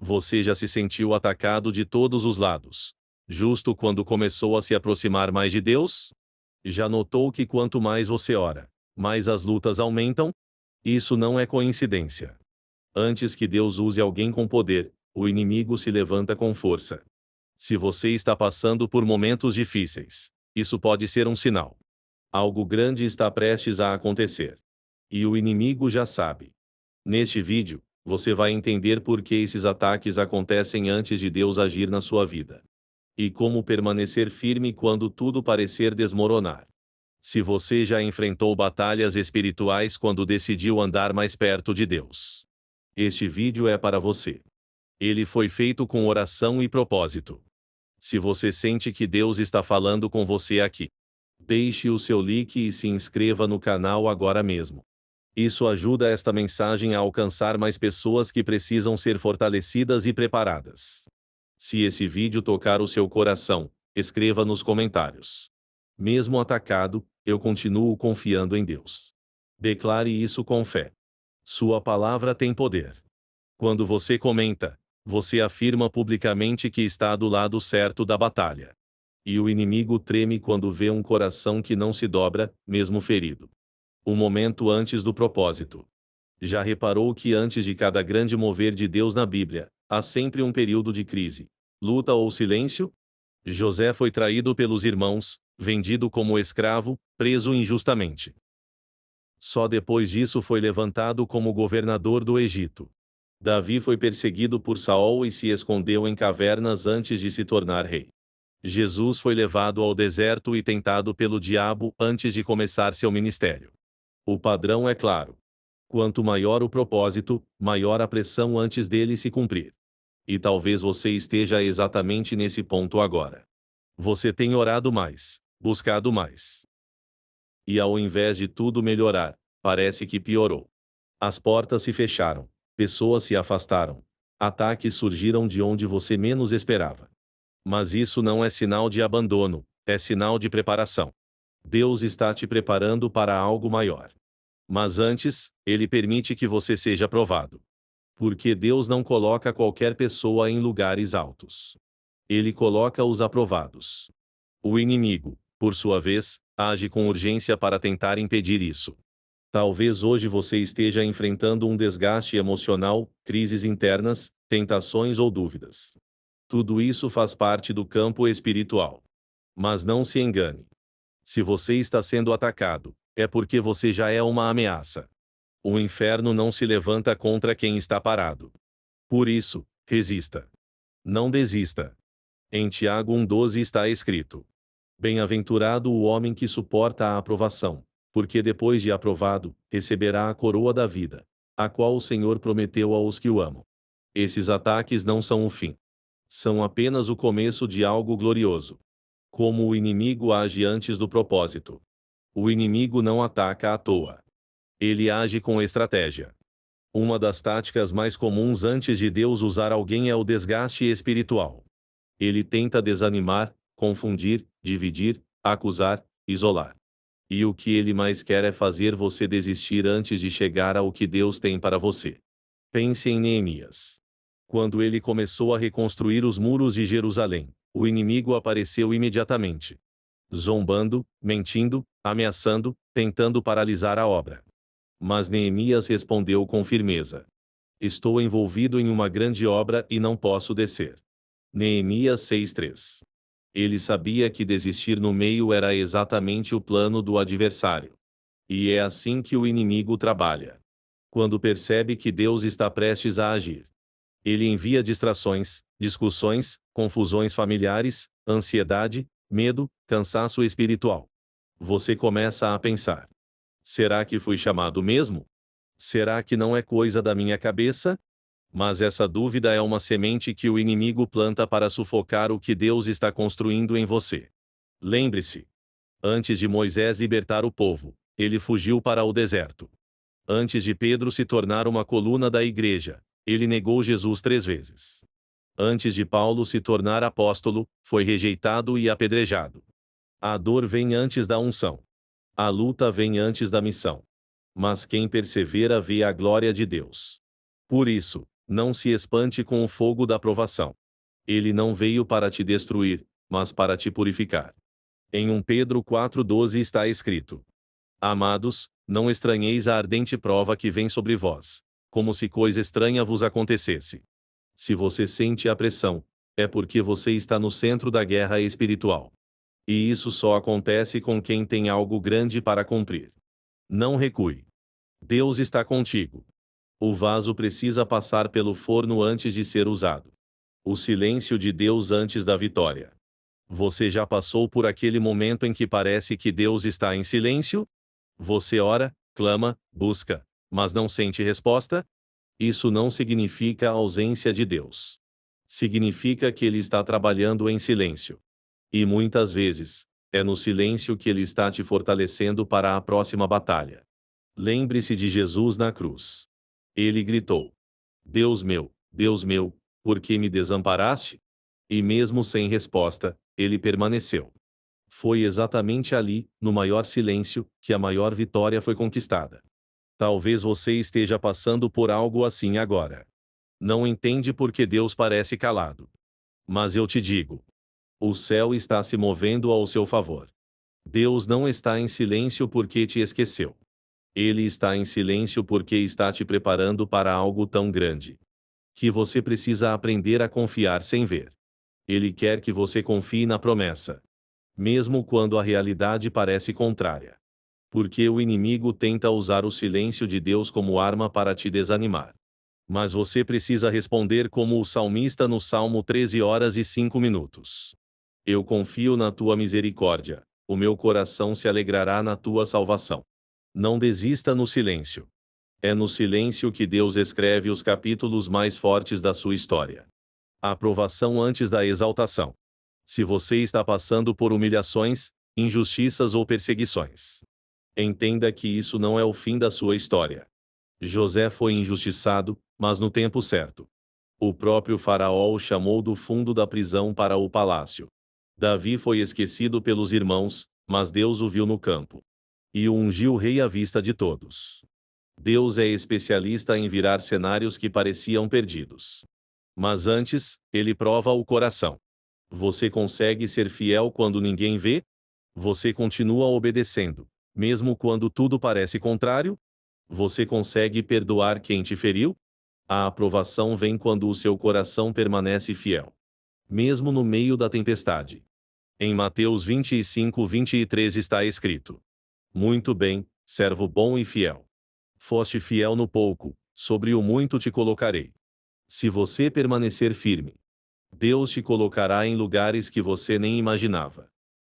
Você já se sentiu atacado de todos os lados, justo quando começou a se aproximar mais de Deus? Já notou que quanto mais você ora, mais as lutas aumentam? Isso não é coincidência. Antes que Deus use alguém com poder, o inimigo se levanta com força. Se você está passando por momentos difíceis, isso pode ser um sinal. Algo grande está prestes a acontecer. E o inimigo já sabe. Neste vídeo, você vai entender por que esses ataques acontecem antes de Deus agir na sua vida. E como permanecer firme quando tudo parecer desmoronar. Se você já enfrentou batalhas espirituais quando decidiu andar mais perto de Deus, este vídeo é para você. Ele foi feito com oração e propósito. Se você sente que Deus está falando com você aqui, deixe o seu like e se inscreva no canal agora mesmo. Isso ajuda esta mensagem a alcançar mais pessoas que precisam ser fortalecidas e preparadas. Se esse vídeo tocar o seu coração, escreva nos comentários. Mesmo atacado, eu continuo confiando em Deus. Declare isso com fé. Sua palavra tem poder. Quando você comenta, você afirma publicamente que está do lado certo da batalha. E o inimigo treme quando vê um coração que não se dobra, mesmo ferido. Um momento antes do propósito. Já reparou que antes de cada grande mover de Deus na Bíblia, há sempre um período de crise, luta ou silêncio? José foi traído pelos irmãos, vendido como escravo, preso injustamente. Só depois disso foi levantado como governador do Egito. Davi foi perseguido por Saul e se escondeu em cavernas antes de se tornar rei. Jesus foi levado ao deserto e tentado pelo diabo antes de começar seu ministério. O padrão é claro. Quanto maior o propósito, maior a pressão antes dele se cumprir. E talvez você esteja exatamente nesse ponto agora. Você tem orado mais, buscado mais. E ao invés de tudo melhorar, parece que piorou. As portas se fecharam, pessoas se afastaram, ataques surgiram de onde você menos esperava. Mas isso não é sinal de abandono, é sinal de preparação. Deus está te preparando para algo maior. Mas antes, Ele permite que você seja provado. Porque Deus não coloca qualquer pessoa em lugares altos. Ele coloca os aprovados. O inimigo, por sua vez, age com urgência para tentar impedir isso. Talvez hoje você esteja enfrentando um desgaste emocional, crises internas, tentações ou dúvidas. Tudo isso faz parte do campo espiritual. Mas não se engane. Se você está sendo atacado, é porque você já é uma ameaça. O inferno não se levanta contra quem está parado. Por isso, resista. Não desista. Em Tiago 1,12 está escrito: Bem-aventurado o homem que suporta a aprovação, porque depois de aprovado, receberá a coroa da vida, a qual o Senhor prometeu aos que o amam. Esses ataques não são o fim. São apenas o começo de algo glorioso. Como o inimigo age antes do propósito. O inimigo não ataca à toa. Ele age com estratégia. Uma das táticas mais comuns antes de Deus usar alguém é o desgaste espiritual. Ele tenta desanimar, confundir, dividir, acusar, isolar. E o que ele mais quer é fazer você desistir antes de chegar ao que Deus tem para você. Pense em Neemias. Quando ele começou a reconstruir os muros de Jerusalém, o inimigo apareceu imediatamente. Zombando, mentindo, ameaçando, tentando paralisar a obra. Mas Neemias respondeu com firmeza: Estou envolvido em uma grande obra e não posso descer. Neemias 6:3. Ele sabia que desistir no meio era exatamente o plano do adversário. E é assim que o inimigo trabalha. Quando percebe que Deus está prestes a agir, ele envia distrações, discussões, confusões familiares, ansiedade, medo, cansaço espiritual. Você começa a pensar: será que fui chamado mesmo? Será que não é coisa da minha cabeça? Mas essa dúvida é uma semente que o inimigo planta para sufocar o que Deus está construindo em você. Lembre-se: antes de Moisés libertar o povo, ele fugiu para o deserto. Antes de Pedro se tornar uma coluna da igreja, ele negou Jesus 3 vezes. Antes de Paulo se tornar apóstolo, foi rejeitado e apedrejado. A dor vem antes da unção. A luta vem antes da missão. Mas quem persevera vê a glória de Deus. Por isso, Não se espante com o fogo da provação. Ele não veio para te destruir, mas para te purificar. Em 1 Pedro 4,12 está escrito: Amados, não estranheis a ardente prova que vem sobre vós, como se coisa estranha vos acontecesse. Se você sente a pressão, é porque você está no centro da guerra espiritual. E isso só acontece com quem tem algo grande para cumprir. Não recue. Deus está contigo. O vaso precisa passar pelo forno antes de ser usado. O silêncio de Deus antes da vitória. Você já passou por aquele momento em que parece que Deus está em silêncio? Você ora, clama, busca, mas não sente resposta? Isso não significa a ausência de Deus. Significa que Ele está trabalhando em silêncio. E muitas vezes, é no silêncio que Ele está te fortalecendo para a próxima batalha. Lembre-se de Jesus na cruz. Ele gritou: Deus meu, por que me desamparaste? E mesmo sem resposta, ele permaneceu. Foi exatamente ali, no maior silêncio, que a maior vitória foi conquistada. Talvez você esteja passando por algo assim agora. Não entende por que Deus parece calado. Mas eu te digo: o céu está se movendo ao seu favor. Deus não está em silêncio porque te esqueceu. Ele está em silêncio porque está te preparando para algo tão grande que você precisa aprender a confiar sem ver. Ele quer que você confie na promessa, mesmo quando a realidade parece contrária. Porque o inimigo tenta usar o silêncio de Deus como arma para te desanimar. Mas você precisa responder como o salmista no Salmo 13 horas e 5 minutos. Eu confio na tua misericórdia, o meu coração se alegrará na tua salvação. Não desista no silêncio. É no silêncio que Deus escreve os capítulos mais fortes da sua história. A aprovação antes da exaltação. Se você está passando por humilhações, injustiças ou perseguições, entenda que isso não é o fim da sua história. José foi injustiçado, mas no tempo certo. O próprio Faraó o chamou do fundo da prisão para o palácio. Davi foi esquecido pelos irmãos, mas Deus o viu no campo. E o ungiu rei à vista de todos. Deus é especialista em virar cenários que pareciam perdidos. Mas antes, ele prova o coração. Você consegue ser fiel quando ninguém vê? Você continua obedecendo, mesmo quando tudo parece contrário? Você consegue perdoar quem te feriu? A aprovação vem quando o seu coração permanece fiel, mesmo no meio da tempestade. Em Mateus 25:23 está escrito: Muito bem, servo bom e fiel. Foste fiel no pouco, sobre o muito te colocarei. Se você permanecer firme, Deus te colocará em lugares que você nem imaginava.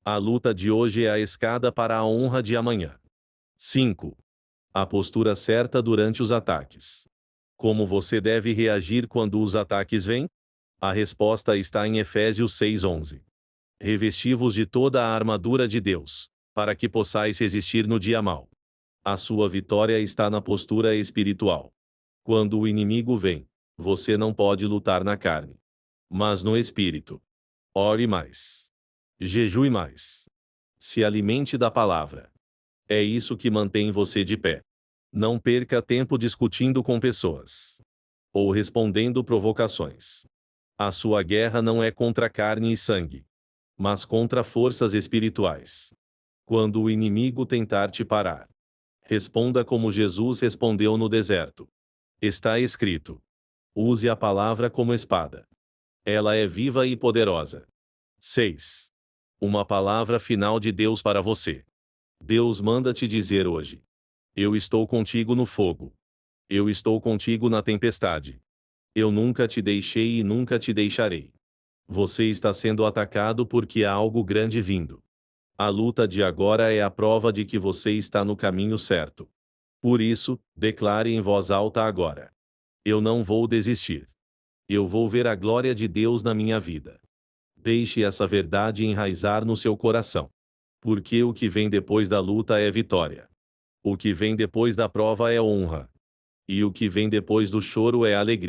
A luta de hoje é a escada para a honra de amanhã. 5. A postura certa durante os ataques. Como você deve reagir quando os ataques vêm? A resposta está em Efésios 6:11. Revesti-vos de toda a armadura de Deus, para que possais resistir no dia mau. A sua vitória está na postura espiritual. Quando o inimigo vem, você não pode lutar na carne, mas no espírito. Ore mais. Jejue mais. Se alimente da palavra. É isso que mantém você de pé. Não perca tempo discutindo com pessoas ou respondendo provocações. A sua guerra não é contra carne e sangue, mas contra forças espirituais. Quando o inimigo tentar te parar, responda como Jesus respondeu no deserto. Está escrito: use a palavra como espada. Ela é viva e poderosa. 6. Uma palavra final de Deus para você. Deus manda te dizer hoje: eu estou contigo no fogo. Eu estou contigo na tempestade. Eu nunca te deixei e nunca te deixarei. Você está sendo atacado porque há algo grande vindo. A luta de agora é a prova de que você está no caminho certo. Por isso, declare em voz alta agora: eu não vou desistir. Eu vou ver a glória de Deus na minha vida. Deixe essa verdade enraizar no seu coração. Porque o que vem depois da luta é vitória. O que vem depois da prova é honra. E o que vem depois do choro é alegria.